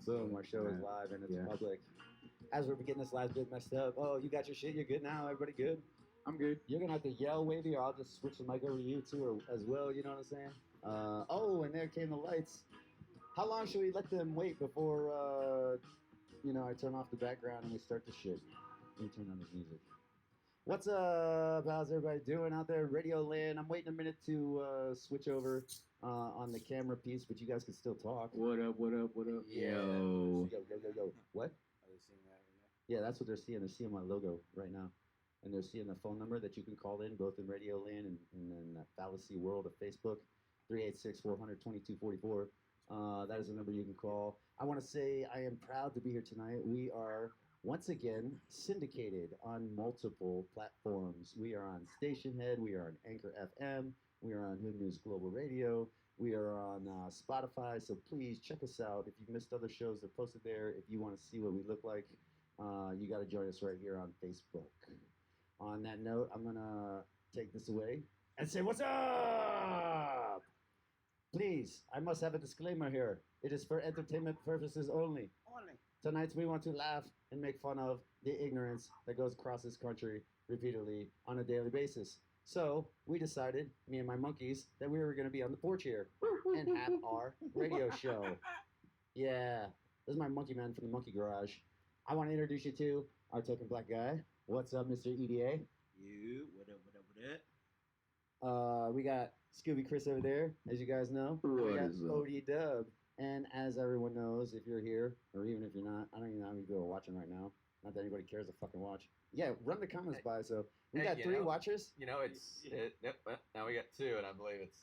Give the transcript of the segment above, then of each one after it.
Boom, our show is live and it's public. As we're getting this last bit messed up, oh, you got your shit, you're good now, everybody good? I'm good. You're gonna have to yell, Wavy, or I'll just switch the mic over to you too, or as well, you know what I'm saying? Oh, and there came the lights. How long should we let them wait before, I turn off the background and we start the shit? Let me turn on this music. What's up? How's everybody doing out there? Radio Land. I'm waiting a minute to switch over on the camera piece, but you guys can still talk. What up? Yeah. Yo. What? Are they seeing that right now? Yeah, that's what they're seeing. They're seeing my logo right now. And they're seeing the phone number that you can call in, both in Radio Land and in that fallacy world of Facebook, 386-400-2244. That is the number you can call. I want to say I am proud to be here tonight. We are once again syndicated on multiple platforms. We are on Station Head, we are on Anchor FM, we are on Hood News Global Radio, we are on Spotify, so please check us out. If you've missed other shows, they're posted there. If you want to see what we look like, you got to join us right here on Facebook. On that note, I'm going to take this away and say, what's up? Please, I must have a disclaimer here. It is for entertainment purposes only. Tonight we want to laugh and make fun of the ignorance that goes across this country repeatedly on a daily basis. So we decided, me and my monkeys, that we were going to be on the porch here and have our radio show. Yeah, this is my monkey man from the Monkey Garage. I want to introduce you to our token black guy. What's up, Mr. EDA? You, what up? We got Scooby Chris over there, as you guys know. We got OD Dub. And as everyone knows, if you're here, or even if you're not, I don't even know how many people are watching right now. Not that anybody cares to fucking watch. Yeah, run the comments by. So we got 3 watchers. Now we got 2, and I believe it's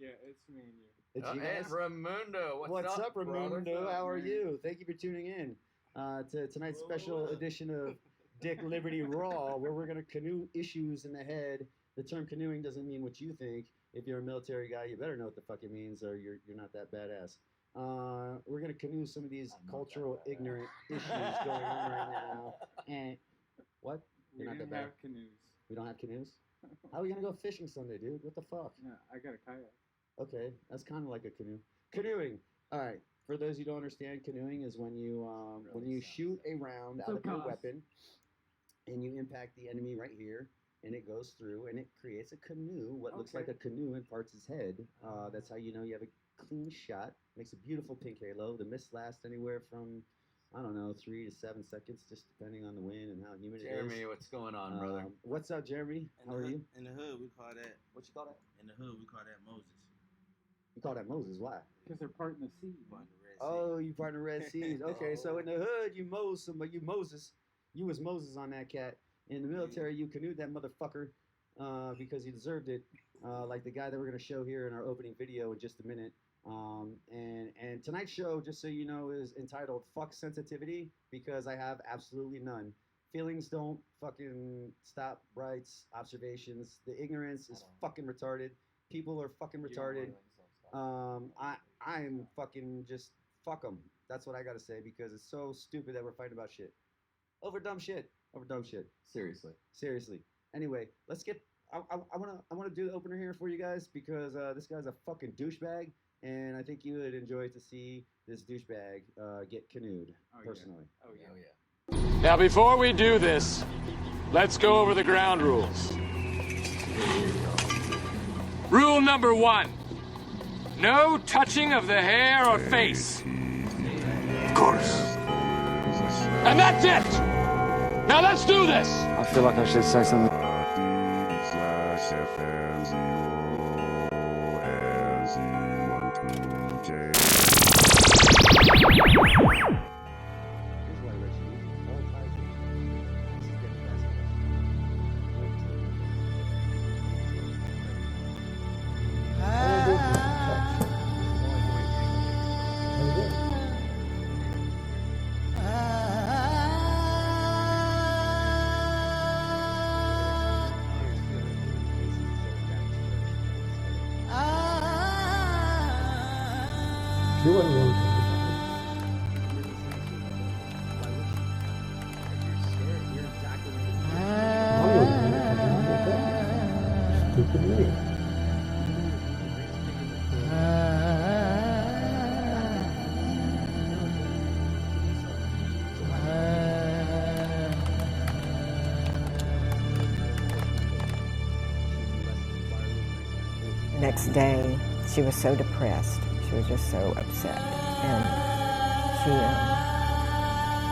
Yeah, it's me and you. It's you guys. And Raimundo. What's up, Raimundo? brother? How are you? Thank you for tuning in to tonight's special edition of Dick Liberty Raw, where we're gonna canoe issues in the head. The term canoeing doesn't mean what you think. If you're a military guy, you better know what the fuck it means, or you're not that badass. We're gonna canoe some of these cultural ignorant issues going on right now. And what? We You're not didn't that bad. have canoes. We don't have canoes. How are we gonna go fishing Sunday, dude? What the fuck? Yeah, I got a kayak. Okay, that's kind of like a canoe. Canoeing. All right. For those who don't understand, canoeing is when you shoot a round out of your weapon, and you impact the enemy right here, and it goes through, and it creates a canoe. What looks like a canoe imparts his head. That's how you know you have a clean shot. Makes a beautiful pink halo. The mist lasts anywhere from, 3 to 7 seconds, just depending on the wind and how humid it is. Jeremy. What's going on, brother? What's up, Jeremy? How are you? In the hood, we call that. What you call that? In the hood, we call that Moses. You call that Moses? Why? Because they're part in the sea. Part of the Red Sea. Oh, you part of the Red Seas. Okay, so in the hood, you Moses. You was Moses on that cat. In the military, you canoed that motherfucker because he deserved it. Like the guy that we're going to show here in our opening video in just a minute. And tonight's show, just so you know, is entitled Fuck Sensitivity, because I have absolutely none. Feelings don't fucking stop rights, observations. The ignorance is fucking retarded. People are fucking retarded. I'm fucking just fuck them. That's what I gotta say, because it's so stupid that we're fighting about shit. Over dumb shit. Seriously. Anyway, let's get. I wanna do the opener here for you guys, because this guy's a fucking douchebag, and I think you would enjoy to see this douchebag get canoed personally. Oh, yeah. Oh, yeah. Now, before we do this, let's go over the ground rules. Rule number 1, no touching of the hair or face. Of course. And that's it! Now let's do this! I feel like I should say something. next day, she was so depressed. She was just so upset. And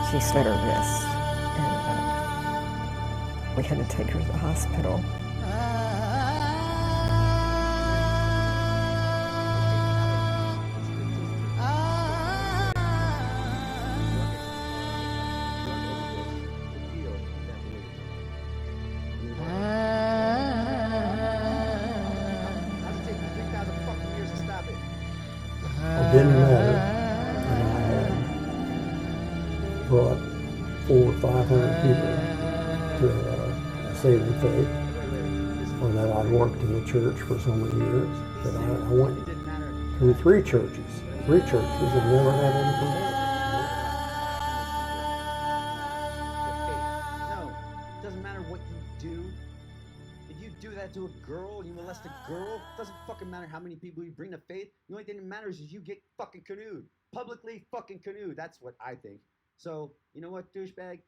she slit her wrist. And we had to take her to the hospital. I didn't know, and I had brought 400 or 500 people to saving faith, or that I worked in the church for so many years. That I went to 3 churches. 3 churches and never had any complaints. No, it doesn't matter what you do. If you do that to a girl, you molest a girl, it doesn't fucking matter how many people you bring to faith. The only thing that matters is you get fucking canoed. Publicly fucking canoed. That's what I think. So, you know what, douchebag?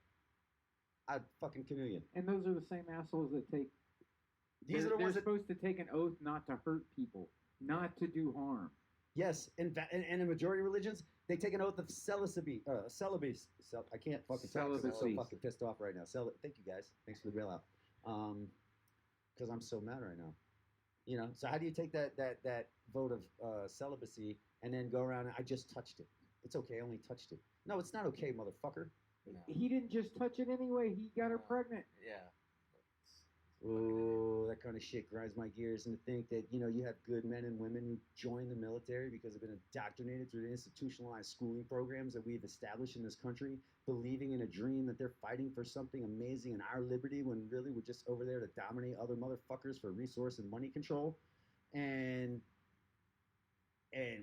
I'd fucking canoe you. And those are the same assholes that take. These are the ones they're that. supposed to take an oath not to hurt people, not to do harm. Yes, and in majority of religions, they take an oath of celibacy. Celibacy. I can't fucking talk 'cause I'm so Celibacy. fucking pissed off right now. Thank you guys. Thanks for the bailout. Because I'm so mad right now. You know, so how do you take that vote of celibacy and then go around and I just touched it? It's okay, I only touched it. No, it's not okay, motherfucker. No. He didn't just touch it anyway. He got her pregnant. Yeah. Oh, that kind of shit grinds my gears. And to think that, you know, you have good men and women who join the military because they've been indoctrinated through the institutionalized schooling programs that we've established in this country, believing in a dream that they're fighting for something amazing in our liberty when really we're just over there to dominate other motherfuckers for resource and money control. And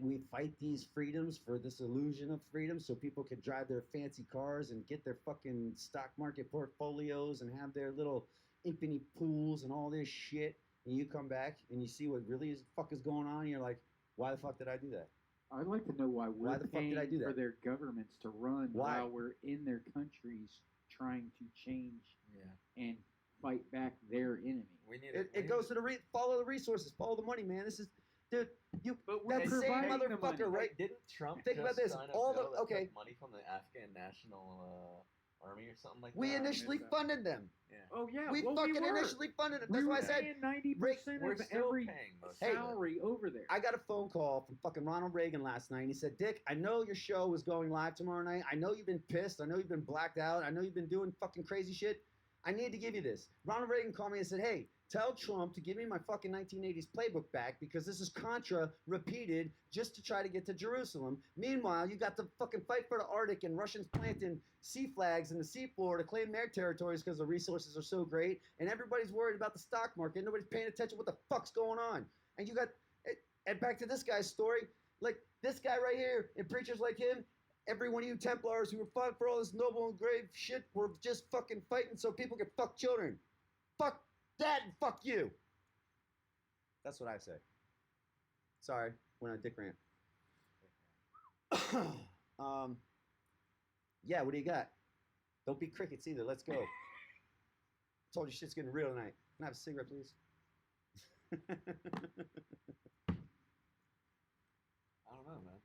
we fight these freedoms for this illusion of freedom so people can drive their fancy cars and get their fucking stock market portfolios and have their little infinity pools and all this shit. And you come back and you see what really is fuck is going on and you're like, why the fuck did I do that? I'd like to know why we're the fuck paying did I do for that? their governments to run Why? while we're in their countries trying to change Yeah. and fight back their enemy. We need It goes to the follow the resources, follow the money, man. This is, dude, you. But that same providing the money. motherfucker, right? Didn't Trump Think just about this, sign a all the- bill that okay. took money from the Afghan National Army or something like We that? initially that. funded them. Yeah. Oh yeah, We well, fucking we were. initially funded them. We That's were why I said paying 90% We're of still every paying most Hey, of it. salary over there. I got a phone call from fucking Ronald Reagan last night. And he said, Dick, I know your show was going live tomorrow night. I know you've been pissed. I know you've been blacked out. I know you've been doing fucking crazy shit. I need to give you this. Ronald Reagan called me and said, hey, tell Trump to give me my fucking 1980s playbook back because this is Contra repeated just to try to get to Jerusalem. Meanwhile, you got to fucking fight for the Arctic and Russians planting sea flags in the seafloor to claim their territories because the resources are so great. And everybody's worried about the stock market. Nobody's paying attention to what the fuck's going on. And you got, and back to this guy's story, like this guy right here and preachers like him, every one of you Templars who were fighting for all this noble and grave shit were just fucking fighting so people could fuck children. Fuck that and fuck you. That's what I say. Sorry, went on a dick rant. Yeah, what do you got? Don't be crickets either. Let's go. Told you shit's getting real tonight. Can I have a cigarette, please? I don't know, man.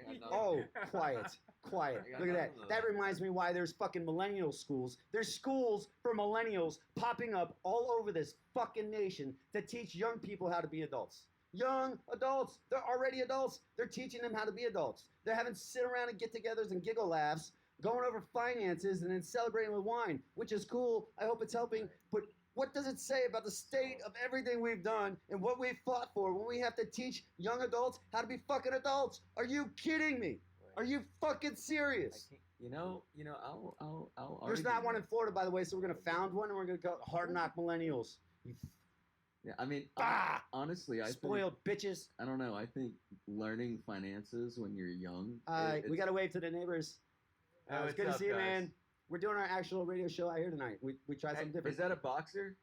I got Oh, nothing. quiet. Quiet. I got Look at that. nothing to That that. reminds me why there's fucking millennial schools. There's schools for millennials popping up all over this fucking nation to teach young people how to be adults. Young adults. They're already adults. They're teaching them how to be adults. They're having sit around and get-togethers and giggle laughs, going over finances and then celebrating with wine, which is cool. I hope it's helping. But what does it say about the state of everything we've done and what we've fought for when we have to teach young adults how to be fucking adults? Are you kidding me? Are you fucking serious? I can't, you know, I'll There's argue not one that. in Florida, by the way, so we're going to found one and we're going to go Hard Knock Millennials. You Yeah, I mean, Ah! honestly, I think, spoiled bitches. I don't know. I think learning finances when you're young. We got to wave to the neighbors. Oh, It's what's good to up, see you, guys? man. We're doing our actual radio show out here tonight. We tried something different. Is that a boxer?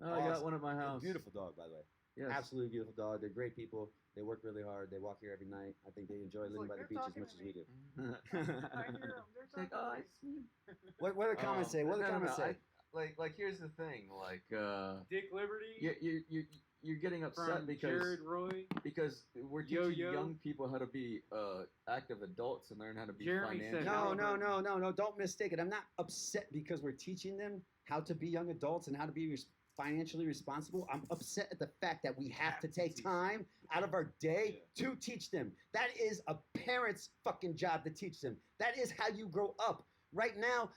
Oh, I got Awesome. one at my house. Beautiful dog, by the way. Yes. Absolutely beautiful dog. They're great people. They work really hard. They walk here every night. I think they enjoy living by the beach as much as we do. Like, oh, I see. What do the comments say? What do the comments say? Like, here's the thing. Like, Dick Liberty. you're getting upset from because Jared Roy. we're teaching Yo-yo. young people how to be active adults and learn how to be Jeremy said financial. No. Don't mistake it. I'm not upset because we're teaching them how to be young adults and how to be financially responsible. I'm upset at the fact that we have to take time out of our day to teach them. That is a parent's fucking job to teach them. That is how you grow up. Right now,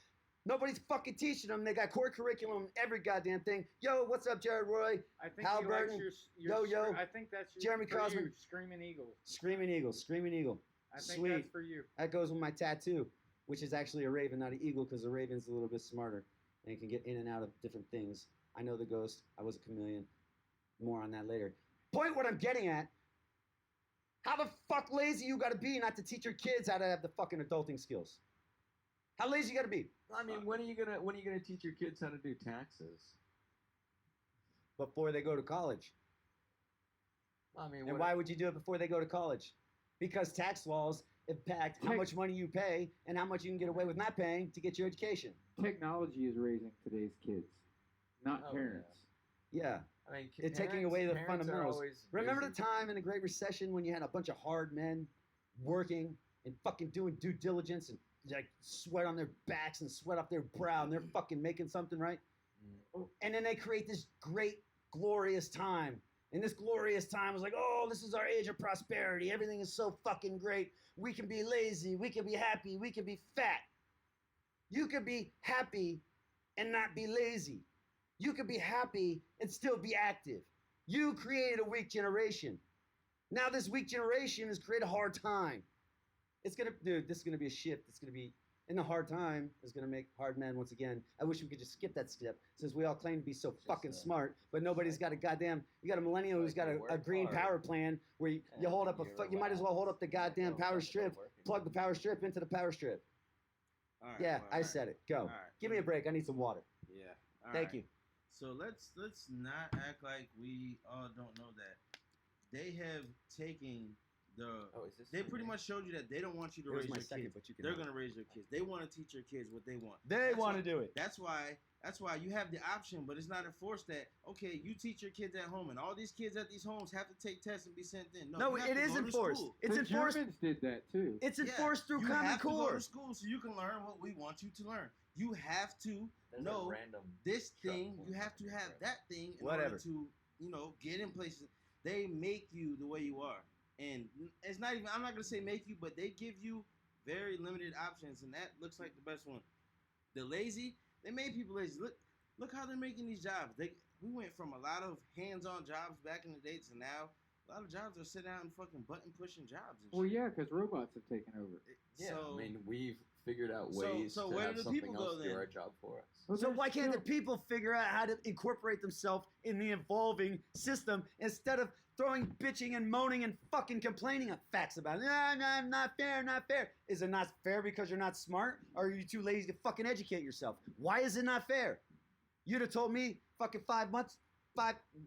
nobody's fucking teaching them. They got core curriculum, every goddamn thing. Yo, what's up, Jared Roy? I think Hal he likes Burton, your Yo-Yo, I think that's your, Jeremy for Cosman. you, Screaming Eagle. Screaming Eagle, Screaming Eagle. I think Sweet. that's for you. That goes with my tattoo, which is actually a raven, not an eagle, because the raven's a little bit smarter and can get in and out of different things. I know the ghost. I was a chameleon. More on that later. Point what I'm getting at. How the fuck lazy you gotta be not to teach your kids how to have the fucking adulting skills? How lazy you gotta be? I mean, when are you gonna teach your kids how to do taxes? Before they go to college. I mean, And why would you do it before they go to college? Because tax laws impact how much money you pay and how much you can get away with not paying to get your education. Technology is raising today's kids, not Oh, parents. Yeah. I mean, It's taking away the parents are fundamentals. always Remember busy. the time in the Great Recession when you had a bunch of hard men working and fucking doing due diligence and like sweat on their backs and sweat off their brow and they're fucking making something, right? And then they create this great, glorious time. And this glorious time was like, oh, this is our age of prosperity. Everything is so fucking great. We can be lazy. We can be happy. We can be fat. You could be happy and not be lazy. You could be happy and still be active. You created a weak generation. Now this weak generation has created a hard time. This is gonna be a shift. It's gonna be in the hard time is gonna make hard men once again. I wish we could just skip that step since we all claim to be so fucking smart, but nobody's got a goddamn. You got a millennial who's got a green power plan where you hold up you might as well hold up the goddamn power strip, plug the power strip into the power strip. All right, Yeah, well, I all right. said it. Go. All right. Give me a break. I need some water. Yeah. All Thank right. you. So let's not act like we all don't know that they have taken the. Oh, is this They for pretty me? much showed you that they don't want you to It was raise my your second, kids. but you can They're have it. gonna raise your kids. They want to teach your kids what they want. They That's want why- to do it. That's why you have the option, but it's not enforced that okay, you teach your kids at home, and all these kids at these homes have to take tests and be sent in. No, you have it to is go to enforced. school. It's the enforced. Germans did that too. It's Yeah, enforced through you Common have to go Core. to school so you can learn what we want you to learn. You have to There's a know random this truck thing. pulling You have up to in have front. that thing in Whatever. order to get in places. They make you the way you are, and it's not even. I'm not gonna say make you, but they give you very limited options, and that looks like the best one. The lazy, they made people lazy. Look how they're making these jobs. We went from a lot of hands-on jobs back in the day to now. A lot of jobs are sit down and fucking button pushing jobs. And Well, shit. yeah, because robots have taken over. Yeah, So, I mean, we've figured out So- ways so to where have do the something people go else do then? our job for us. Well, So there's why can't the still- people figure out how to incorporate themselves in the evolving system instead of throwing bitching and moaning and fucking complaining of facts about it? Nah, not fair, not fair. Is it not fair because you're not smart, or are you too lazy to fucking educate yourself? Why is it not fair? You'd have told me fucking 5 months,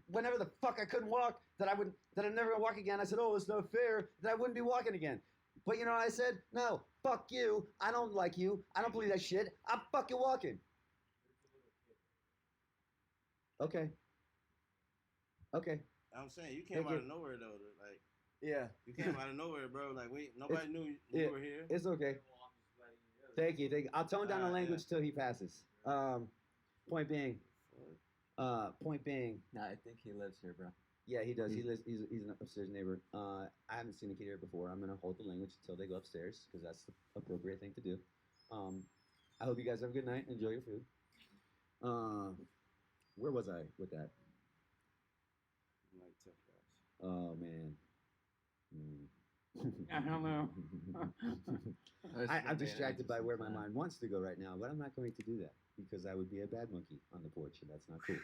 whenever the fuck I couldn't walk, that I'm never gonna walk again. I said, oh, it's not fair that I wouldn't be walking again. But you know what I said? No, fuck you. I don't like you. I don't believe that shit. I'm fucking walking. Okay. Okay. I'm saying you came Thank out you. of nowhere though. Like Yeah. you came out of nowhere, bro. Like nobody knew you yeah. were here. It's okay. Thank you. I'll tone down the Yeah. language till he passes. Point being. No, I think he lives here, bro. Yeah, he does. He lives. He's an upstairs neighbor. I haven't seen a kid here before. I'm gonna hold the language until they go upstairs because that's the appropriate thing to do. I hope you guys have a good night. Enjoy your food. Where was I with that? Like tough guys. Oh man. I don't know. I'm distracted by where my mind wants to go right now, but I'm not going to do that because I would be a bad monkey on the porch, and that's not cool.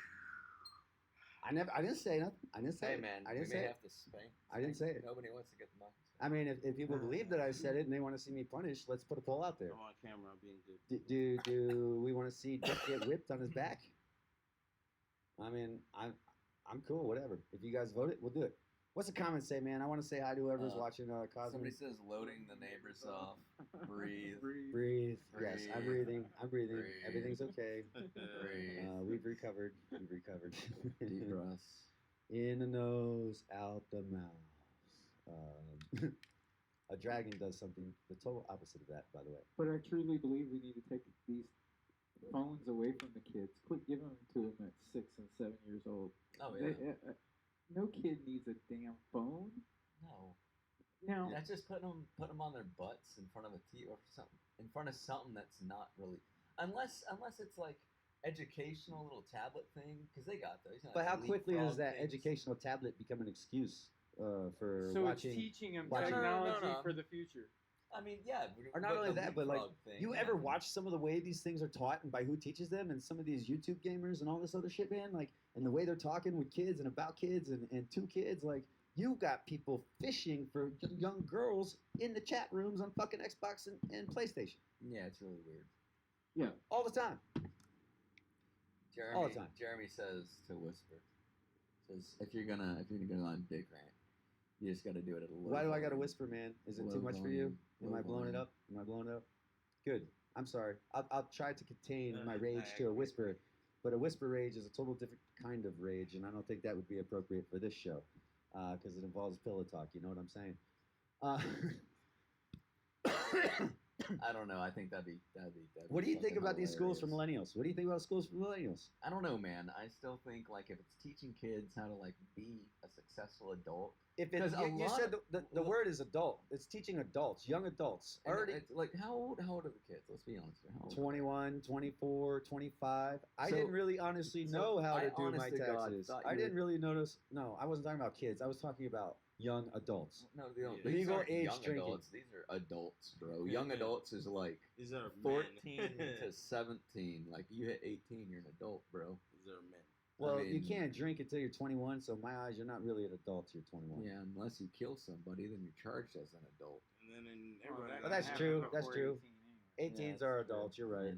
I didn't say nothing. I didn't say Hey it. man, I didn't we say may it. have to spank. I didn't say it. Nobody wants to get the monkey. I mean, if people believe that I said it and they want to see me punished, let's put a poll out there. I'm on camera. I'm being good. Do we want to see Dick get whipped on his back? I mean, I'm cool. Whatever. If you guys vote it, we'll do it. What's the comment say, man? I want to say hi to whoever's watching Cosmo. Somebody says loading the neighbors off. Breathe. Breathe. Yes, I'm breathing. I'm breathing. Breathe. Everything's okay. Breathe. We've recovered. We've recovered. Deep breaths. In the nose, out the mouth. A dragon does something the total opposite of that, by the way. But I truly believe we need to take these phones away from the kids. Quit giving them to them at 6 and 7 years old. Oh They- yeah. no kid needs a damn phone. No. Now, That's just putting them on their butts in front of a TV or something, in front of something that's not really, unless it's like educational little tablet thing, because they got those. You know, But like how quickly does leapfrog that things. educational tablet become an excuse for so watching? it's teaching them watching- technology No. for the future. I mean, yeah. Or not only the that, but like, leapfrog thing, you yeah. ever watch some of the way these things are taught and by who teaches them, and some of these YouTube gamers and all this other shit, man? Like, and the way they're talking with kids and about kids and to kids, like, you got people fishing for young girls in the chat rooms on fucking Xbox and PlayStation Yeah, it's really weird. Yeah. all the time. Jeremy, All the time. Jeremy says to whisper. Says if you're gonna go on a dick rant, you just gotta do it at a low. Why do I gotta volume. whisper, man? Is it Low too much for you? volume. Am I Low blowing it volume. up? Am I blowing it up? Good. I'm sorry. I'll try to contain my I rage to a agree. whisper, but a whisper rage is a total different kind of rage, and I don't think that would be appropriate for this show because it involves pillow talk. You know what I'm saying? I don't know. I think that'd be. What do you think fucking about these schools for hilarious. millennials? What do you think about schools for millennials? I don't know, man. I still think like if it's teaching kids how to like be a successful adult, If Because it's, a you lot said of- the word is adult. It's teaching adults, young adults. and Already it's like how old are the kids? Let's be honest here. How old are they? 21, 24, 25. I So- didn't really honestly so know how I to do my honest to God taxes. thought I you didn't were- really notice. No, I wasn't talking about kids. I was talking about young adults. No, they don't. Yeah. These Legal aren't age young drinking. adults. These are adults, bro. Young adults is like These are 14 men. to 17. Like you hit 18, you're an adult, bro. These are men. Well, I you mean- can't drink until you're 21, so in my eyes, you're not really an adult till you're 21. Yeah, unless you kill somebody, then you're charged as an adult. And then in Well, everybody. Well, that's happened true, before that's true. 18 anyway. 18s Yeah, are that's true. adults. You're right.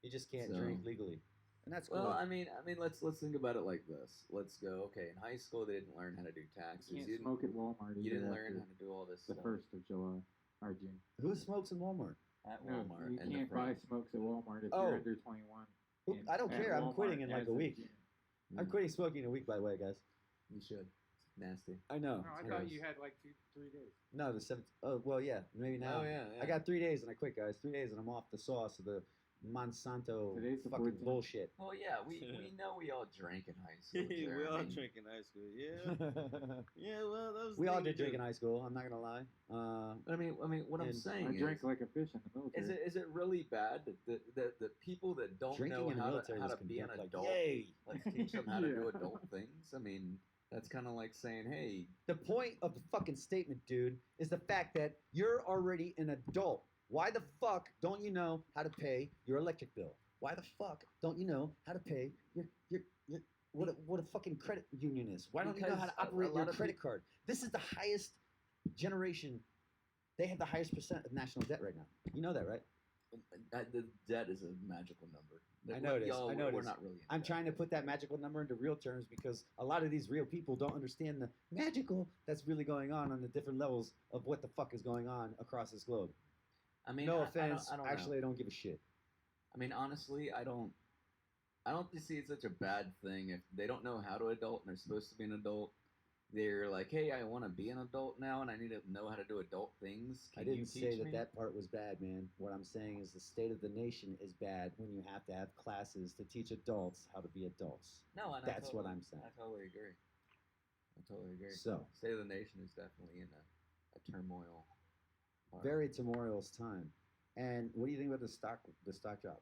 You just can't So- drink legally, and that's cool. Well, I mean, let's think about it like this. Let's go. Okay, in high school they didn't learn how to do taxes. You can't You didn't, smoke at Walmart. you either didn't after learn how to do all this the stuff 1st of July or June. Who smokes in Walmart? at No, Walmart. you and the can't buy friends. smokes at Walmart if Oh. you're under 21. Who- I don't At care. I'm Walmart quitting in like as a of week. June. I'm quitting smoking in a week, by the way, guys. You should. It's nasty. I know. No, I thought you had like 3 days. No, the 7th. Oh, well, yeah, maybe now. Oh yeah, yeah. I got 3 days and I quit, guys. 3 days and I'm off the sauce of the Monsanto Today's the fucking 14th. bullshit. Well, yeah, we know we all drank in high school. we all Jeremy. drink in high school. Yeah. Yeah. Well, those. we all things did drink do. in high school. I'm not gonna lie. I mean, what I'm And saying I is, drank like a fish in the military. is it really bad that the people that don't drinking know in the how military to was be an condemned, like, adult, yay! let's teach them how to do Yeah. adult things? I mean, that's kind of like saying, hey, The point of the fucking statement, dude, is the fact that you're already an adult. Why the fuck don't you know how to pay your electric bill? Why the fuck don't you know how to pay your what a fucking credit union is? Why don't you know how to Because a operate lot your of credit card? This is the highest generation. They have the highest percent of national debt right now. You know that, right? the debt is a magical number. I know it is. Y'all, I know it we're is. not really. into I'm that. trying to put that magical number into real terms because a lot of these real people don't understand the magical that's really going on the different levels of what the fuck is going on across this globe. I mean, No I don't- offense. I don't know. Actually, I don't give a shit. I mean, honestly, I don't see it such a bad thing if they don't know how to adult and they're supposed to be an adult. They're like, hey, I want to be an adult now and I need to know how to do adult things. I Can you didn't say teach that me? that part was bad, man. What I'm saying is the state of the nation is bad when you have to have classes to teach adults how to be adults. No, and That's what I I'm saying. totally agree. I totally agree. So, State of the nation is definitely in a turmoil. part. very tumultuous time. And what do you think about the stock drop?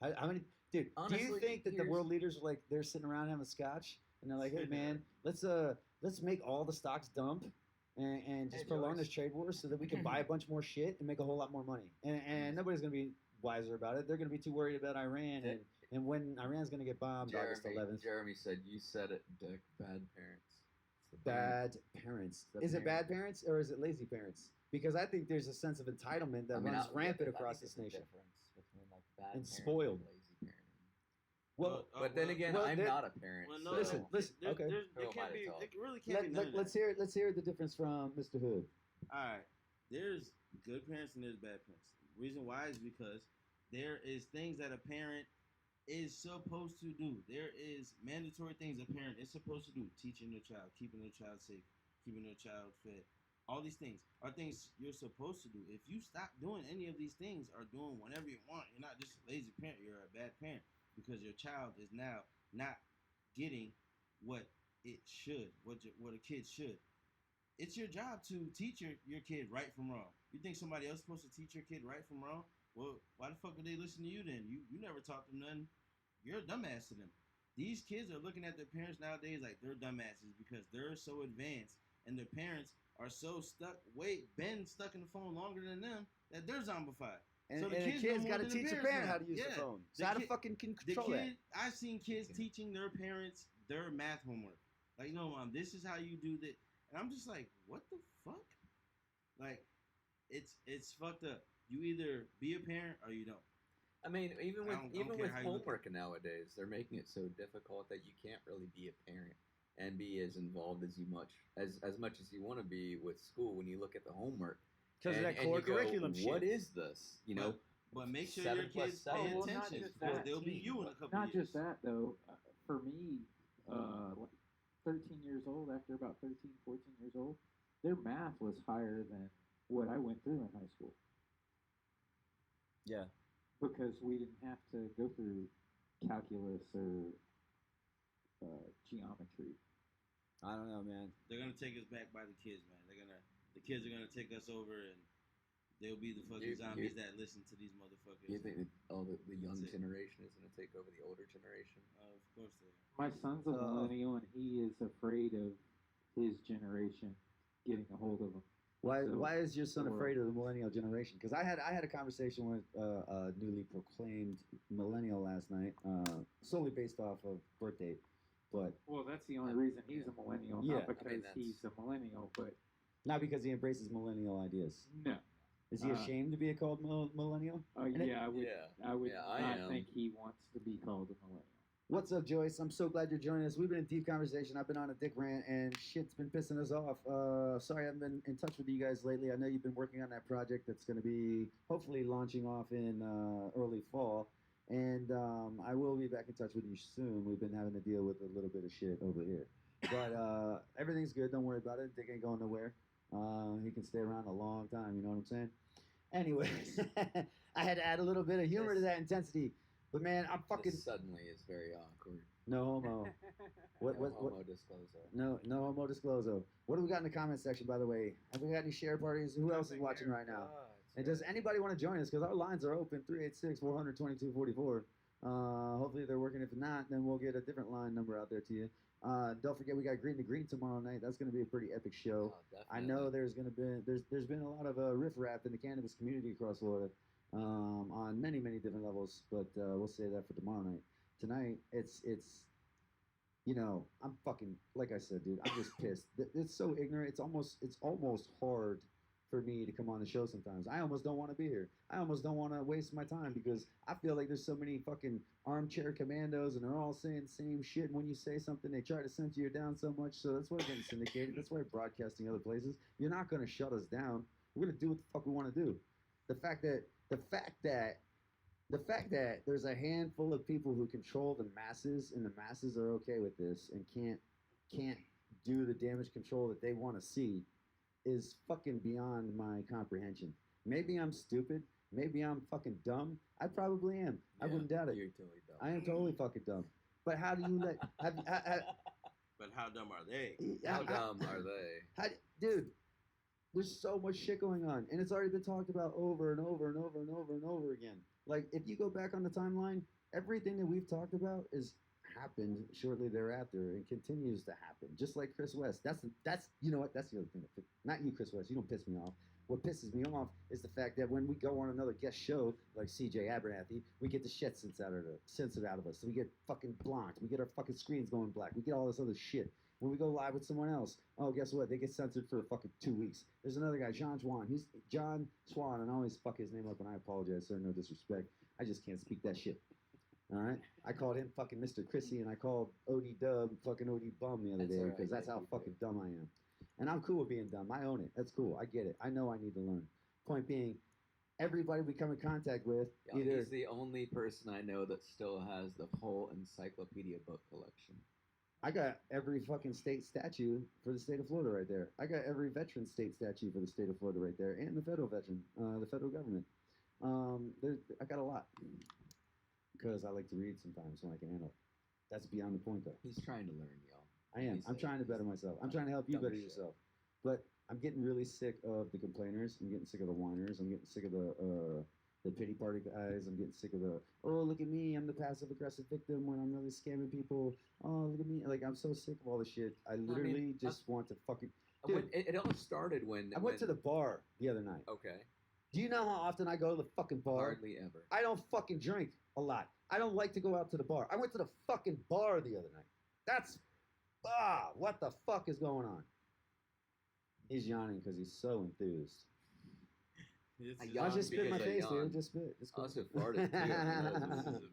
How many, dude? do you Honestly, think that the here's- world leaders are like they're sitting around having scotch and they're like, hey man, let's make all the stocks dump and just Hey, prolong Joyce. this trade war so that we can buy a bunch more shit and make a whole lot more money. And nobody's gonna be wiser about it. They're gonna be too worried about Iran and when Iran's gonna get bombed August 11th. Jeremy said, "You said it, Dick. Bad parents." It's the Bad parents. The Is it bad parents. parents or is it lazy parents? Because I think there's a sense of entitlement that I mean, runs I- rampant I think across there's this a nation. difference between like bad And parenting spoiled. and lazy parenting. Well, But then again, well, I'm there- not a parent. Well, so no, Listen, listen, There, okay. there Who am I can't to be. talk? It really can't be none of let's that. hear the difference from Mr. Hood. All right, there's good parents and there's bad parents. Reason why is because there is things that a parent is supposed to do. There is mandatory things a parent is supposed to do: teaching their child, keeping their child safe, keeping their child fed. All these things are things you're supposed to do. If you stop doing any of these things or doing whatever you want, you're not just a lazy parent. You're a bad parent because your child is now not getting what it should, what a kid should. It's your job to teach your kid right from wrong. You think somebody else is supposed to teach your kid right from wrong? Well, why the fuck would they listen to you then? You never taught them nothing. You're a dumbass to them. These kids are looking at their parents nowadays like they're dumbasses because they're so advanced and their parents are so been stuck in the phone longer than them that they're zombified. And, So the and kids the kids know got to more than the teach the parents parent now. how to use the Yeah. phone. The So how to kid- fucking The control that? kid, I've seen kids teaching their parents their math homework. Like, no, mom, this is how you do that. And I'm just like, what the fuck? Like, it's fucked up. You either be a parent or you don't. I mean, even I with don't even care with how you look at homework nowadays, they're making it so difficult that you can't really be a parent and be as involved as much as you want to be with school when you look at the homework. Because of that core you go, curriculum what shit. is this? You know, But make sure 7 your plus kids 7 pay is well, not attention just because that. they'll be you in a couple Not years. just that, though. For me, 13 years old, after about 13, 14 years old, their math was higher than what I went through in high school. Yeah. Because we didn't have to go through calculus or geometry. I don't know, man. They're gonna take us back by the kids, man. The kids are gonna take us over and they'll be the fucking zombies that listen to these motherfuckers. you think that the young That's it. generation is going to take over the older generation? Of course they are. My son's a millennial, and he is afraid of his generation getting a hold of him. Why So, why is your son the world. afraid of the millennial generation? Because I had a conversation with a newly proclaimed millennial last night, solely based off of birth date, but Well, that's the only reason he's a millennial, Yeah. not because that's- he's a millennial, but not because he embraces millennial ideas. no. Is he Uh, ashamed to be called millennial? And Yeah, I would. Yeah. I would Yeah, I not am. think he wants to be called a millennial. What's up, Joyce? I'm so glad you're joining us. We've been in deep conversation. I've been on a dick rant, and shit's been pissing us off. Sorry I haven't been in touch with you guys lately. I know you've been working on that project that's going to be hopefully launching off in early fall. And I will be back in touch with you soon. We've been having to deal with a little bit of shit over here. But everything's good. Don't worry about it. Dick ain't going nowhere. He can stay around a long time. You know what I'm saying? Anyway, I had to add a little bit of humor to that intensity. But man, I'm fucking This suddenly is very awkward. no homo. What No what homo disclosure. no homo discloso. What do we got in the comment section, by the way? Have we got any share parties? Who else is watching right now? And does anybody want to join us? Because our lines are open, 386-400-2244. Hopefully they're working. If not, then we'll get a different line number out there to you. Don't forget we got Green to Green tomorrow night. That's going to be a pretty epic show. I know there's been a lot of riffraff in the cannabis community across Florida on many different levels, but we'll save that for tomorrow night. Tonight it's you know, I'm fucking, like I said, dude, I'm just pissed. It's so ignorant. It's almost hard for me to come on the show sometimes. I almost don't want to be here. I almost don't want to waste my time because I feel like there's so many fucking armchair commandos and they're all saying the same shit. And when you say something, they try to censor you down so much. So that's why we're getting syndicated. That's why we're broadcasting other places. You're not going to shut us down. We're going to do what the fuck we want to do. The fact that there's a handful of people who control the masses and the masses are okay with this and can't do the damage control that they want to see is fucking beyond my comprehension. Maybe I'm stupid. Maybe I'm fucking dumb. I probably am. I wouldn't doubt it. You're totally dumb. I am totally fucking dumb. But how do you let? But how dumb are they? How dumb are they? Dude, there's so much shit going on, and it's already been talked about over and over and over and over and over again. Like, if you go back on the timeline, everything that we've talked about is happened shortly thereafter and continues to happen. Just like Chris West. That's you know what? That's the other thing. Not you, Chris West. You don't piss me off. What pisses me off is the fact that when we go on another guest show like CJ Abernathy, we get the shit censored out of us. So we get fucking blocked. We get our fucking screens going black. We get all this other shit. When we go live with someone else, oh, guess what? They get censored for fucking 2 weeks. There's another guy, John Swan. He's John Swan, and I always fuck his name up, and I apologize, sir. No disrespect. I just can't speak that shit. All right? I called him fucking Mr. Chrissy, and I called OD Dub fucking OD Bum the other That's day all right. because that's how fucking dumb I am. And I'm cool with being dumb. I own it. That's cool. I get it. I know I need to learn. Point being, everybody we come in contact with, Yeah, either he's the only person I know that still has the whole encyclopedia book collection. I got every fucking state statue for the state of Florida right there. I got every veteran state statue for the state of Florida right there, and the federal veteran, the federal government. I got a lot because I like to read sometimes when I can handle it. That's beyond the point, though. He's trying to learn, y'all. I am. I'm trying to better myself. I'm trying to help you Dumb better shit. yourself. But I'm getting really sick of the complainers. I'm getting sick of the whiners. I'm getting sick of the pity party guys. I'm getting sick of the, oh, look at me, I'm the passive aggressive victim when I'm really scamming people. Oh, look at me. Like, I'm so sick of all this shit. I literally just want to fucking. Dude, It all started when I went to the bar the other night. Okay. Do you know how often I go to the fucking bar? Hardly ever. I don't fucking drink a lot. I don't like to go out to the bar. I went to the fucking bar the other night. That's, what the fuck is going on? He's yawning because he's so enthused. This I is- yawned I just spit in my because I face, yawned. dude. Just spit. Just I go. also farted too. this is amazing.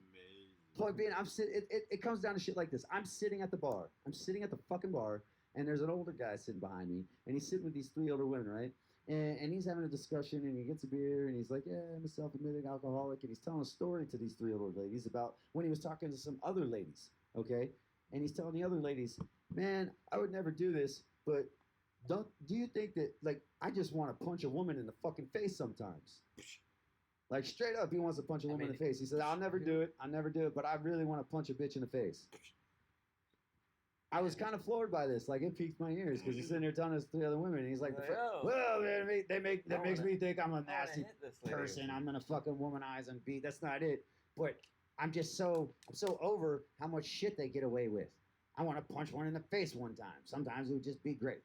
Point being, I'm sitting. It comes down to shit like this. I'm sitting at the bar. I'm sitting at the fucking bar, and there's an older guy sitting behind me, and he's sitting with these 3 older women, right? And he's having a discussion, and he gets a beer, and he's like, "Yeah, I'm a self-admitted alcoholic," and he's telling a story to these 3 older ladies about when he was talking to some other ladies, okay? And he's telling the other ladies, "Man, I would never do this, but do you think that, like, I just want to punch a woman in the fucking face sometimes?" Like, straight up, he wants to punch a woman in the face. He said, "I'll never do it. I'll never do it, but I really want to punch a bitch in the face." I was kind of floored by this. Like, it piqued my ears because he's sitting there telling us 3 other women. And he's like, "Well, man, that makes me think I'm a nasty person. I'm gonna fucking womanize and beat." That's not it. But I'm so over how much shit they get away with. I want to punch one in the face one time. Sometimes it would just be great.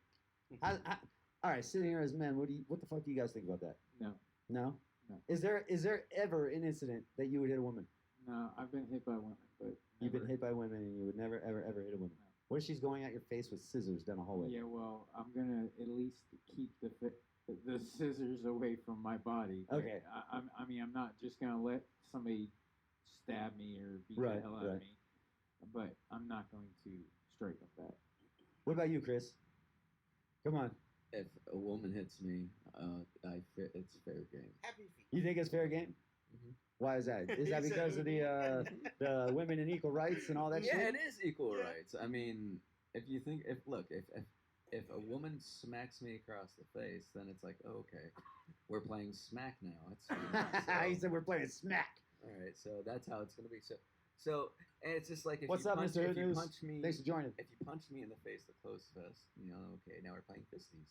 All right, sitting here as men, what the fuck do you guys think about that? No. No? No. Is there ever an incident that you would hit a woman? No, I've been hit by women, but You've been never- hit by women and you would never, ever, ever hit a woman. No. What if she's going at your face with scissors down a hallway? Yeah, well, I'm gonna at least keep the scissors away from my body. But Okay. I mean, I'm not just gonna let somebody stab me or beat Right, the hell out right. of me. But I'm not going to strike up that. What about you, Chris? Come on. If a woman hits me, it's fair game. Happy feet. You think it's fair game? Mhm. Why is that? Is that He said because of the women and equal rights and all that Yeah, shit? it is equal Yeah. rights. I mean, if a woman smacks me across the face, then it's like, oh, okay, we're playing smack now. It's fine. He So, said we're playing smack. all right, so that's how it's gonna be. So, and it's just like if What's you up, punch, Mr. if you News? punch me, Thanks for joining. if you punch me in the face, the close fist, okay, now we're playing fisties.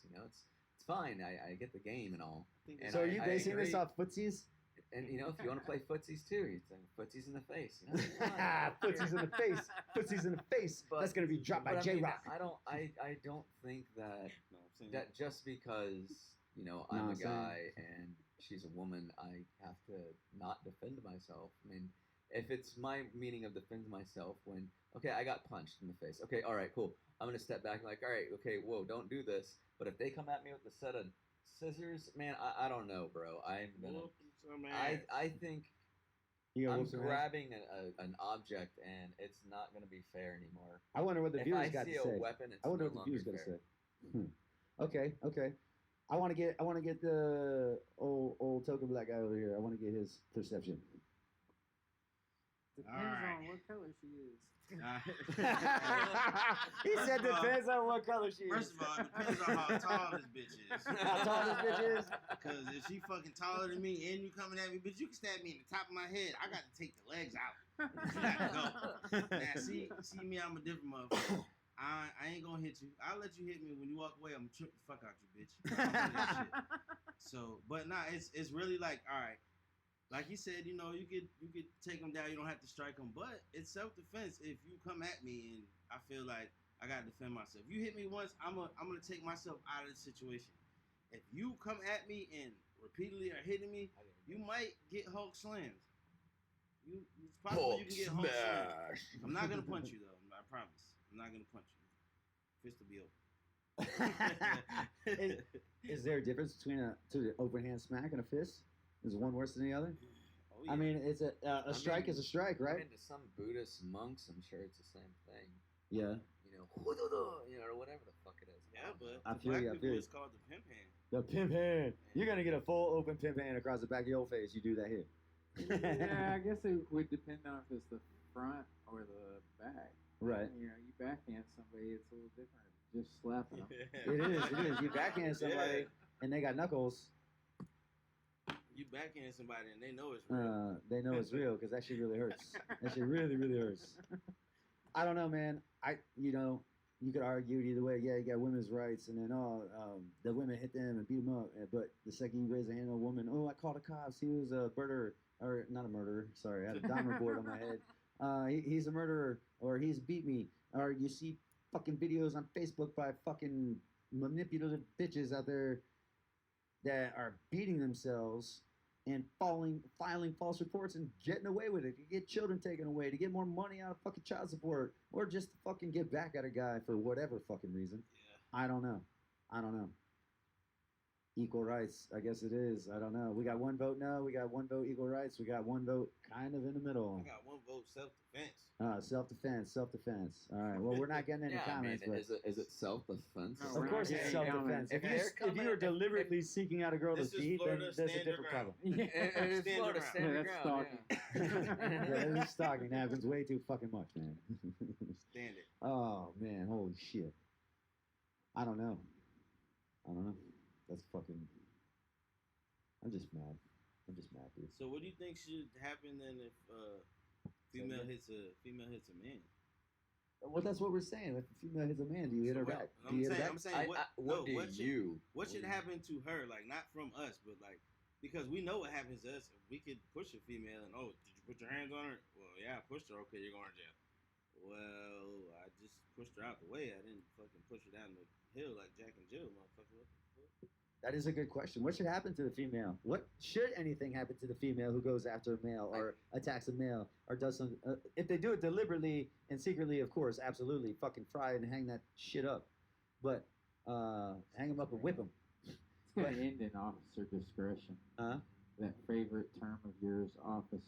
It's fine. I get the game and all. And So are I- you I basing this agree. off footsies? And if you want to play footsies too, you say footsies in the face. It's fine. Footsies in the face. Footsies in the face. But- That's gonna be dropped by But I J mean, Rock. I don't think that No, I'm saying that just because I'm No, a I'm saying- guy and she's a woman, I have to not defend myself. I mean, if it's my meaning of defend myself when okay, I got punched in the face. Okay, all right, cool. I'm gonna step back and like, all right, okay, whoa, don't do this. But if they come at me with a set of scissors, man, I don't know, bro. I'm gonna. whoop some ass. I think You gonna I'm whoop some ass? grabbing an object and it's not gonna be fair anymore. I wonder what the If viewers I got see to a say. weapon, it's I wonder no what the longer viewers gonna fair. say. Okay. I want to get the old token black guy over here. I want to get his perception. Depends Alright. on what color she is. He said First of all- depends on what color she is. First of all, it depends on how tall this bitch is. How tall this bitch is? Because if she fucking taller than me and you coming at me, bitch, you can stab me in the top of my head. I got to take the legs out. You got to go. Now, see me, I'm a different motherfucker. I ain't gonna hit you. I'll let you hit me. When you walk away, I'm gonna trip the fuck out you, bitch. I don't do that shit. So, but nah, it's really like, all right, like he said, you could take them down. You don't have to strike them, but it's self defense. If you come at me and I feel like I gotta defend myself, you hit me once, I'm gonna take myself out of the situation. If you come at me and repeatedly are hitting me, you might get Hulk slammed. It's possible you can get Hulk slammed. I'm not gonna punch you though. I promise. I'm not gonna punch you. Fist will be open. Is there a difference between an open hand smack and a fist? Is one worse than the other? Oh, yeah. I mean, it's a strike is a strike, I right? mean, to some Buddhist monks, I'm sure it's the same thing. Yeah. Or whatever the fuck it is. Yeah, but I to feel black you, I people, feel you. it's called the pimp hand. The pimp hand. You're gonna get a full open pimp hand across the back of your face. You do that here. Yeah, I guess it would depend on if it's the front or the back. Right. You know, you backhand somebody, it's a little different. Just slapping them. It is. You backhand somebody and they got knuckles. You backhand somebody and they know it's real. They know it's real because that shit really hurts. That shit really, really hurts. I don't know, man. You could argue it either way. Yeah, you got women's rights, and then the women hit them and beat them up. But the second you raise a hand on a woman, I called the cops. He was a murderer, or not a murderer. Sorry, I had a Dahmer board on my head. He's a murderer, or he's beat me. Or you see fucking videos on Facebook by fucking manipulative bitches out there that are beating themselves and filing false reports and getting away with it to get children taken away, to get more money out of fucking child support, or just to fucking get back at a guy for whatever fucking reason. Yeah. I don't know. Equal rights, I guess it is. I don't know. We got one vote no. We got one vote equal rights. We got one vote kind of in the middle. I got one vote self-defense. Self-defense. All right. Well, we're not getting any Yeah, comments, I mean, but is it self-defense? No, of we're course not it's getting self-defense. comments. If you are deliberately seeking out a girl to This is beat, then Florida, there's a stand different your problem. Yeah. It's Stand Florida, around. stand Yeah, your that's ground, stalking. Yeah, this is stalking. That happens way too fucking much, man. Stand it. Oh man, holy shit. I don't know. That's fucking. I'm just mad, dude. So what do you think should happen then if female hits a man? Well, that's what we're saying. If a female hits a man, do you hit her So back? what- Do you hit her back? I'm saying what, What should happen to her? Like not from us, but like because we know what happens to us. If we could push a female and did you put your hands on her? Well, yeah, I pushed her. Okay, you're going to jail. Well, I just pushed her out the way. I didn't fucking push her down the hill like Jack and Jill, motherfucker. What the fuck? That is a good question. What should happen to the female? What should anything happen to the female who goes after a male or attacks a male or does some? If they do it deliberately and secretly, of course, absolutely, fucking fry and hang that shit up. But hang them up and whip them. It's going to end in officer discretion. Huh? That favorite term of yours,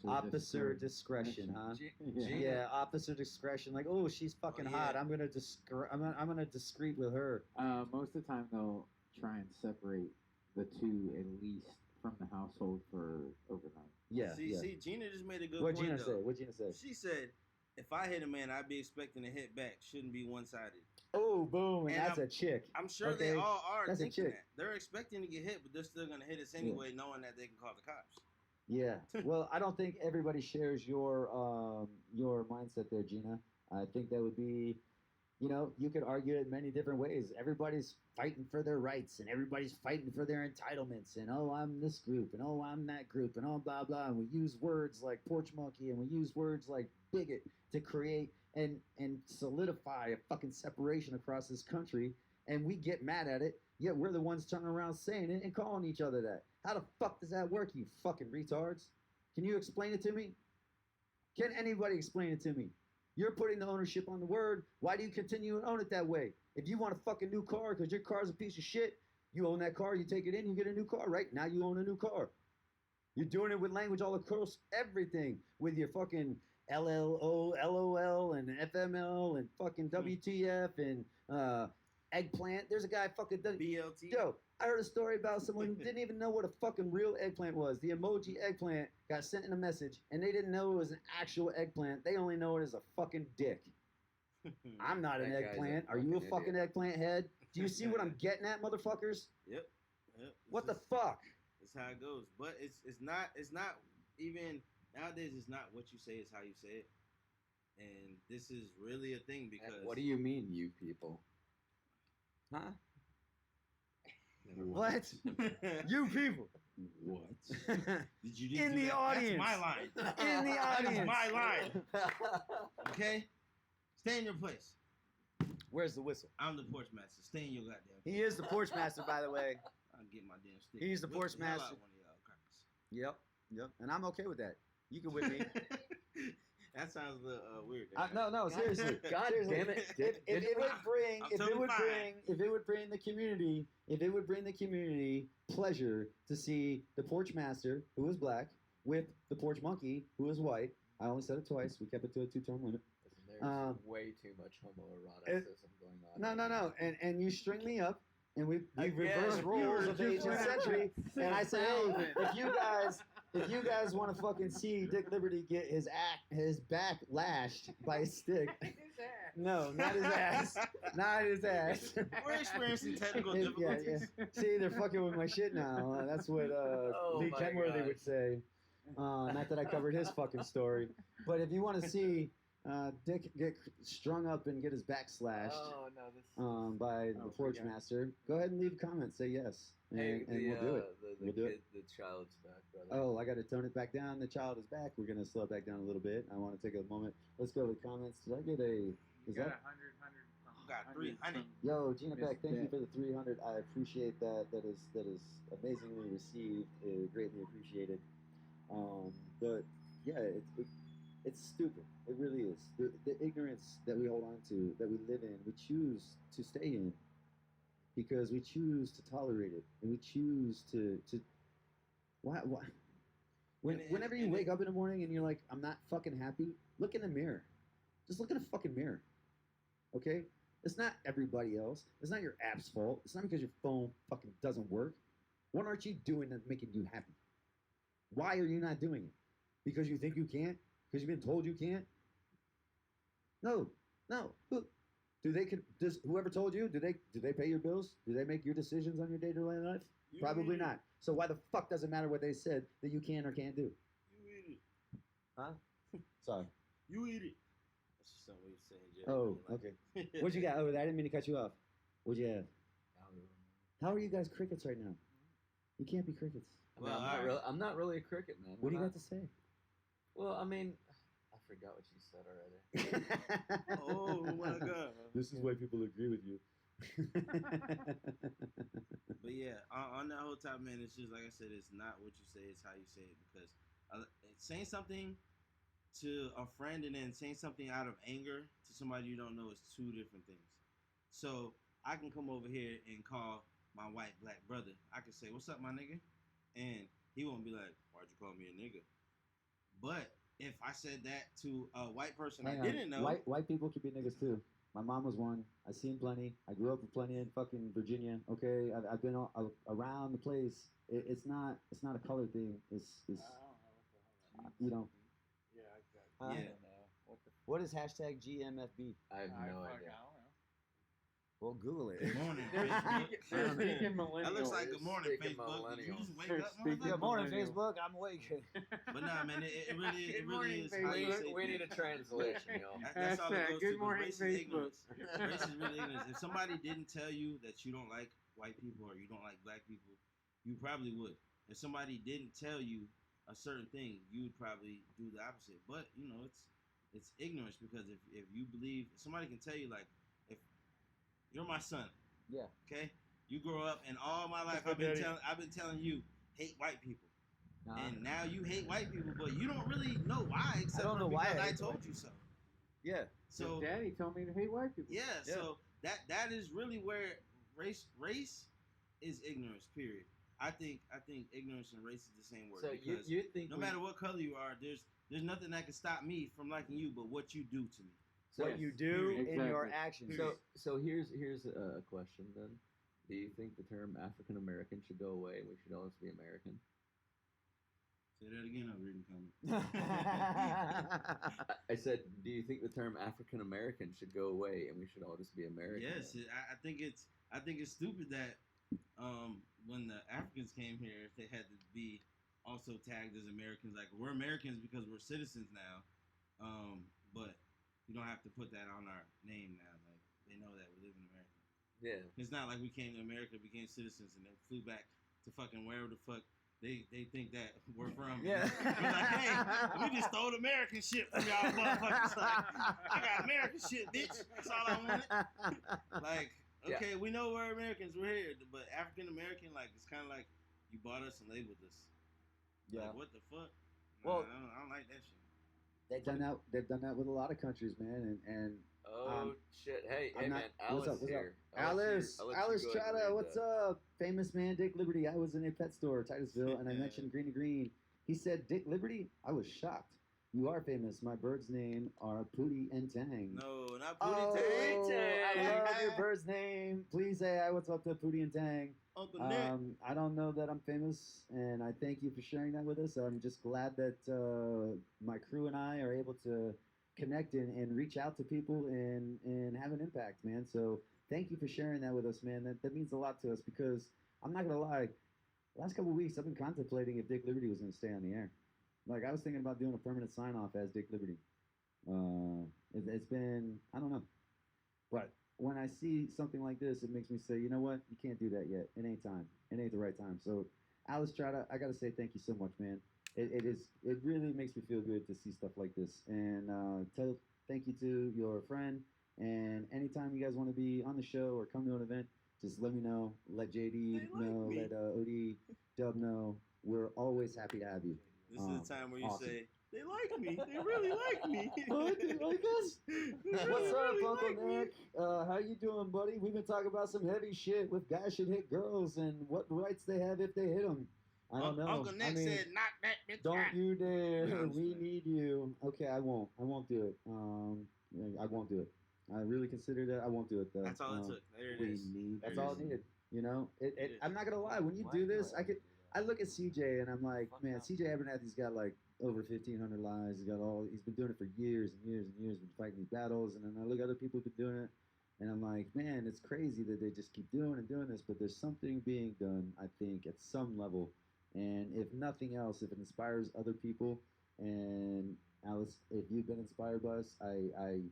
Officer discretion, huh? Yeah, officer discretion. Like, oh, she's fucking hot. I'm gonna discreet with her. Most of the time, they'll try and separate the two at least from the household for overnight. Yeah. See, Gina just made a good What'd point. Gina say? She said, if I hit a man, I'd be expecting to hit back. Shouldn't be one-sided. Oh, boom, and that's I'm- a chick. I'm sure Okay, they all are that's a thinking chick. that. They're expecting to get hit, but they're still going to hit us anyway, knowing that they can call the cops. Yeah. Well, I don't think everybody shares your mindset there, Gina. I think that would be, you could argue it many different ways. Everybody's fighting for their rights, and everybody's fighting for their entitlements, and I'm this group, and I'm that group, and blah blah. And we use words like porch monkey, and we use words like bigot to create and solidify a fucking separation across this country. And we get mad at it, yet we're the ones turning around saying it and calling each other that. How the fuck does that work, you fucking retards? Can you explain it to me? Can anybody explain it to me? You're putting the ownership on the word. Why do you continue to own it that way? If you want a fucking new car because your car's a piece of shit, you own that car, you take it in, you get a new car, right? Now you own a new car. You're doing it with language all across everything, with your fucking LLO, LOL, and FML, and fucking WTF, and eggplant. There's a guy fucking... BLT. Yo, I heard a story about someone who didn't even know what a fucking real eggplant was. The emoji eggplant got sent in a message, and they didn't know it was an actual eggplant. They only know it as a fucking dick. I'm not an That guy's eggplant. a Are you a fucking fucking idiot. eggplant head? Do you see what I'm getting at, motherfuckers? Yep. What the fuck? That's how it goes. But it's not even nowadays. It's not what you say; it's how you say it. And this is really a thing because What do you mean, you people? Huh? What? You people. What? Did you In the audience. That's my line. In the That is audience. my line. Okay? Stay in your place. Where's the whistle? I'm the porch master. Stay in your goddamn place. He is the porch master, by the way. I'll get my damn stick. He's the Whip porch hell out master. one of y'all crackers. Yep. And I'm okay with that. You can whip me. That sounds a little weird. No, seriously. God Seriously. damn it. If it would bring, I'm if it totally would fine. bring, if it would bring the community pleasure to see the porch master, who is black, with the porch monkey, who is white. I only said it twice. We kept it to a 2-term limit. There's way too much homoeroticism going on. No. And you string me up, and we Again, reversed roles of the just 18th went century. after And I said, hey, 6,000. if you guys want to fucking see Dick Liberty get his back lashed by a stick, no, not his ass, not his ass. We're experiencing technical Yeah, difficulties. yeah. See, they're fucking with my shit now. That's what Lee my Kenworthy gosh. would say. Not that I covered his fucking story, but if you want to see Dick get strung up and get his back slashed Oh no, this. by the Forge forgot. Master, go ahead and leave a comment. Say yes, and, Hey, and we'll do it. The We'll do kid, the child's back, brother. Oh, I got to tone it back down. The child is back. We're gonna slow it back down a little bit. I want to take a moment. Let's go to the comments. Did I get a? Is got that? 100, Got 300. Yo, Gina Miss Beck, thank you Beck. for the 300. I appreciate that. That is amazingly received. Greatly appreciated. But yeah, it's stupid. It really is. The ignorance that we hold on to, that we live in, we choose to stay in, because we choose to tolerate it, and we choose to. Why? Whenever you wake up in the morning and you're like, I'm not fucking happy, look in the mirror. Just look in the fucking mirror. Okay? It's not everybody else. It's not your app's fault. It's not because your phone fucking doesn't work. What aren't you doing that's making you happy? Why are you not doing it? Because you think you can't? Because you've been told you can't? No. Does whoever told you, do they pay your bills? Do they make your decisions on your day-to-day life? Probably not. So why the fuck does it matter what they said that you can or can't do? You eat it. Huh? Sorry. You eat it. That's just some way of saying Jerry. Oh, Like- okay. What you got over there? I didn't mean to cut you off. What'd you have? How are you guys crickets right now? You can't be crickets. I mean, Well, I'm not really a cricket man. What do you We're got to say? Well, I mean, I forgot what you said already. Oh my god. This is why people agree with you. But yeah, on that whole topic, man, it's just like I said, it's not what you say, it's how you say it. Because saying something to a friend and then saying something out of anger to somebody you don't know is two different things. So I can come over here and call my white black brother. I can say, "What's up, my nigga?" And he won't be like, "Why'd you call me a nigga?" But if I said that to a white person I didn't know, White people can be niggas too. My mom was one. I seen plenty. I grew up with plenty in fucking Virginia. Okay, I've been around the place. It's not a color thing. It's you know. Yeah, Huh? I Yeah. don't know. What the? What is hashtag GMFB? I have no idea. Well, Google it. good morning, They're Facebook. speaking, they're speaking millennial. That looks like good morning, Speaking Facebook. Did you just wake They're up, speaking motherfucker? Good morning, millennial. I'm awake. But nah, man, it really Good morning, is how you Facebook. say We need a things. translation, y'all. That's all it Hashtag goes good to. morning, Race is Facebook. ignorance. Race is really ignorance. If somebody didn't tell you that you don't like white people or you don't like black people, you probably would. If somebody didn't tell you a certain thing, you would probably do the opposite. But you know, it's ignorance, because if you believe, somebody can tell you, like, if you're my son, Yeah. okay, you grow up and all my life I've been telling you hate white people. And now you hate white people, but you don't really know why, except don't for know why because I I hate told white you so. Yeah. So Daddy told me to hate white people. yeah, Yeah. so that is really where race is ignorance. Period. I think ignorance and race is the same word. So because you think no matter what color you are, there's nothing that can stop me from liking you, but what you do to me. so, What you do Exactly. in your actions. So here's a question then. Do you think the term African American should go away? We should always be American. Say that again. I'm reading comments. I said, do you think the term African American should go away and we should all just be American? Yes, I think it's stupid that when the Africans came here, they had to be also tagged as Americans. Like, we're Americans because we're citizens now, but you don't have to put that on our name now. Like, they know that we live in America. Yeah. It's not like we came to America, became citizens, and then flew back to fucking wherever the fuck they think that we're from. Yeah. We're like, hey, we just stole American shit from y'all motherfuckers. Like, I got American shit, bitch. That's all I wanted. Like, okay, we know we're Americans, we're here, but African American, like, it's kind of like you bought us and labeled us. Yeah. Like, what the fuck? Well- I don't like that shit. They've done that with a lot of countries, man, and Oh shit! Hey, I'm man, not- Alice what's up? here. Alice I'll let you go ahead and Chata, read what's that. up? Famous man Dick Liberty. I was in a pet store, Titusville, and I mentioned Greeny Green. He said Dick Liberty. I was shocked. You are famous. My birds' name are Pootie and Tang. No, not Oh, Pootie Tang. I love your bird's name. Please say hi. What's up to Pootie and Tang? Uncle Nick. I don't know that I'm famous, and I thank you for sharing that with us. I'm just glad that my crew and I are able to connect and reach out to people and have an impact, man. So thank you for sharing that with us, man. That means a lot to us because I'm not gonna lie. Last couple of weeks, I've been contemplating if Dick Liberty was going to stay on the air. Like, I was thinking about doing a permanent sign off as Dick Liberty. It's been, I don't know. But when I see something like this, it makes me say, you know what? You can't do that yet. It ain't time. It ain't the right time. So, Alice Trotta, I got to say thank you so much, man. It really makes me feel good to see stuff like this. And thank you to your friend. And anytime you guys want to be on the show or come to an event, just let me know. Let JD know. me. Let OD, Dub know. We're always happy to have you. This is the time where you awesome. say, they like me. They really like me. Oh, they like us? What's up, Uncle Nick? How you doing, buddy? We've been talking about some heavy shit with guys should hit girls and what rights they have if they hit them. I don't know. Uncle Nick said, knock that bitch Don't out. you dare. No, I'm We just need you. Okay, I won't. I won't do it. I won't do it. I really considered it. I won't do it, though. That's all it took. There it We is. need. That's There it all is. it needed. You know, It is. I'm not gonna lie. When you do this, I look at CJ and I'm like, man, CJ Abernathy's got like over 1,500 lives. He's been doing it for years and years and years, been fighting these battles. And then I look at other people who've been doing it, and I'm like, man, it's crazy that they just keep doing and doing this. But there's something being done, I think, at some level. And if nothing else, if it inspires other people, and Alice, if you've been inspired by us, I'd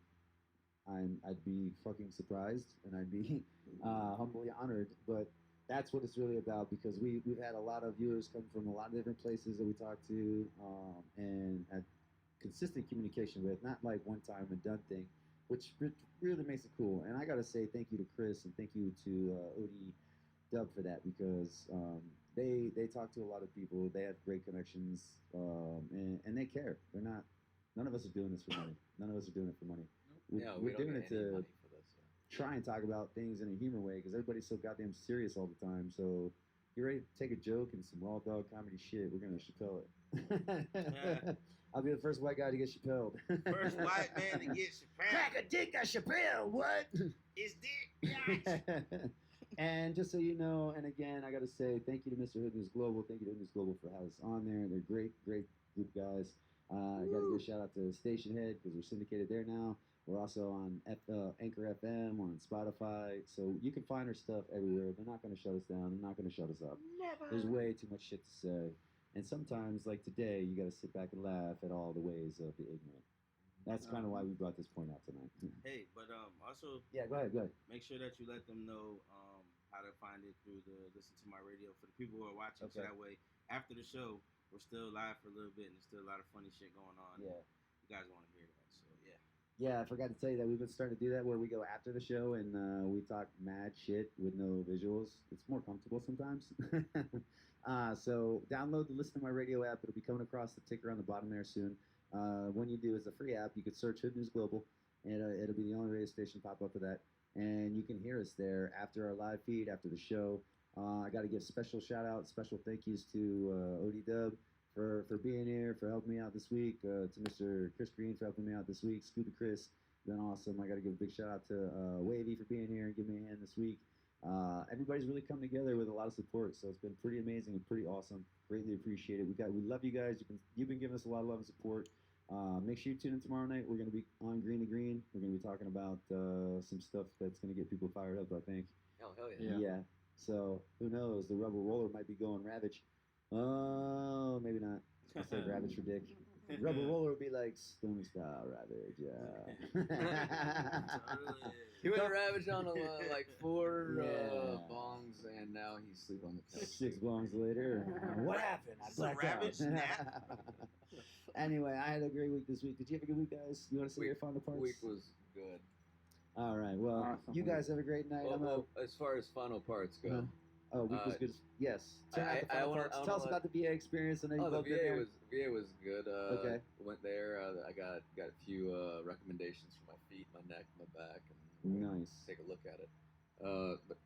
be fucking surprised and I'd be humbly honored. But that's what it's really about because we've had a lot of viewers come from a lot of different places that we talked to and had consistent communication with, not like one time and done thing, which really makes it cool. And I gotta say thank you to Chris and thank you to Odie Dub for that because they talk to a lot of people. They have great connections and they care. They're not. None of us are doing this for money. None of us are doing it for money. We We're don't doing get it any to money for this. try and talk about things in a humor way because everybody's so goddamn serious all the time. So get ready to take a joke and some raw dog comedy shit. We're gonna Chappelle it. I'll be the first white guy to get Chappelled. First white man to get Chappelle. Crack a dick at Chappelle. What? It's dick. Yes. And just so you know, and again, I got to say thank you to Mr. Hood News Global. Thank you to Hood News Global for having us on there. They're great, great group of guys. I got to give a shout out to Station Head because we're syndicated there now. We're also on Anchor FM. We're on Spotify. So you can find our stuff everywhere. They're not going to shut us down. They're not going to shut us up. Never. There's way too much shit to say. And sometimes, like today, you got to sit back and laugh at all the ways of the ignorant. That's kind of why we brought this point out tonight. Hey, but also Yeah, go ahead, go ahead. make sure that you let them know how to find it through the Listen to My Radio for the people who are watching. So Okay. that way, after the show, we're still live for a little bit and there's still a lot of funny shit going on. Yeah. You guys want to hear that, so yeah. Yeah, I forgot to tell you that we've been starting to do that where we go after the show and we talk mad shit with no visuals. It's more comfortable sometimes. So download the Listen to My Radio app. It'll be coming across the ticker on the bottom there soon. When you do, it's a free app. You could search Hood News Global, and it'll be the only radio station pop up for that. And you can hear us there after our live feed, after the show. I got to give special shout out, special thank yous to OD Dub for being here, for helping me out this week, to Mr. Chris Green for helping me out this week, Scooby Chris, been awesome. I got to give a big shout out to Wavy for being here and giving me a hand this week. Everybody's really come together with a lot of support, so it's been pretty amazing and pretty awesome. Greatly appreciate it. We love you guys. You've been giving us a lot of love and support. Make sure you tune in tomorrow night. We're going to be on Green to Green. We're going to be talking about some stuff that's going to get people fired up, I think. Hell yeah. Yeah. So who knows? The Rebel Roller might be going Ravage. Oh, maybe not. I said Ravage for Dick. Rebel Roller would be like Stony Style Ravage. Yeah. Totally. He went ravaged on like 4 Yeah. bongs, and now he's sleep on the couch. 6 bongs later. What happened? I It's a blacked Ravage out. nap. Anyway, I had a great week this week. Did you have a good week, guys? You want to say your final parts? Week was good. All right. Well, Awesome you week. guys have a great night. Well, as far as final parts go, Oh, week was good. Yes. Turn out the final parts. Tell us about the VA experience. I know you the both been there. VA was good. Okay. Went there. I got a few recommendations for my feet, my neck, my back, and Nice. take a look at it. But as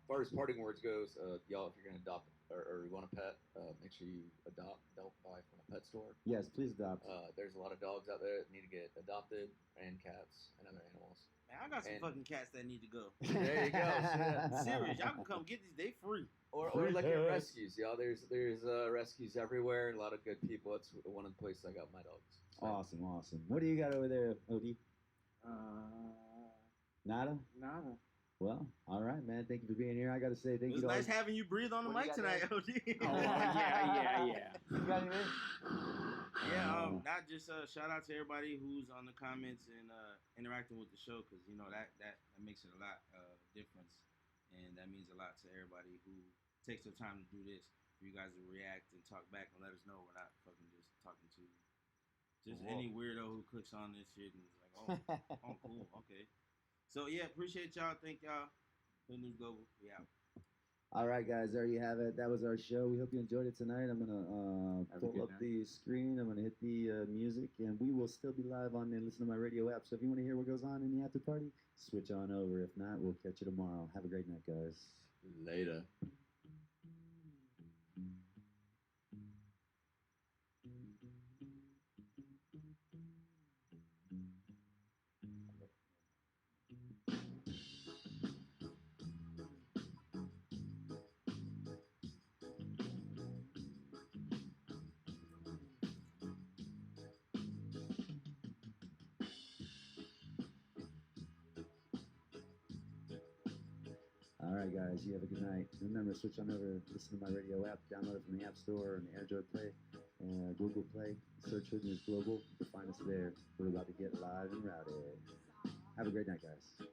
far as parting words goes, y'all, if you're gonna adopt or you want a pet, make sure you adopt. Don't buy from a pet store. Yes, please adopt. There's a lot of dogs out there that need to get adopted, and cats and other animals. Man, I got some And- fucking cats that need to go. There you go. Serious, y'all can come get these. They free. Or Free look at pets. rescues, y'all. There's rescues everywhere. A lot of good people. It's one of the places I got my dogs. So, Awesome, awesome. What do you got over there, Od? Nada? Nada. Well, all right, man. Thank you for being here. I got to say thank It you was to all. nice having you breathe on the What do mic you got tonight, OD. Yeah. You got anything? Yeah, not just shout out to everybody who's on the comments and interacting with the show, because you know that makes it a lot difference, and that means a lot to everybody who takes their time to do this. For you guys to react and talk back and let us know we're not fucking just talking to just Whoa. any weirdo who clicks on this shit and is like, oh cool, okay. So yeah, appreciate y'all. Thank y'all. Hood News Global. We out. All right, guys, there you have it. That was our show. We hope you enjoyed it tonight. I'm gonna Have a pull good up night. the screen. I'm gonna hit the music, and we will still be live on there. Listen to my radio app. So if you want to hear what goes on in the after party, switch on over. If not, we'll catch you tomorrow. Have a great night, guys. Later. All right, guys, you have a good night. Remember, switch on over, listen to my radio app, download it from the App Store and the Android Play, and Google Play. Search Hood News Global. You'll find us there. We're about to get live and rowdy. Have a great night, guys.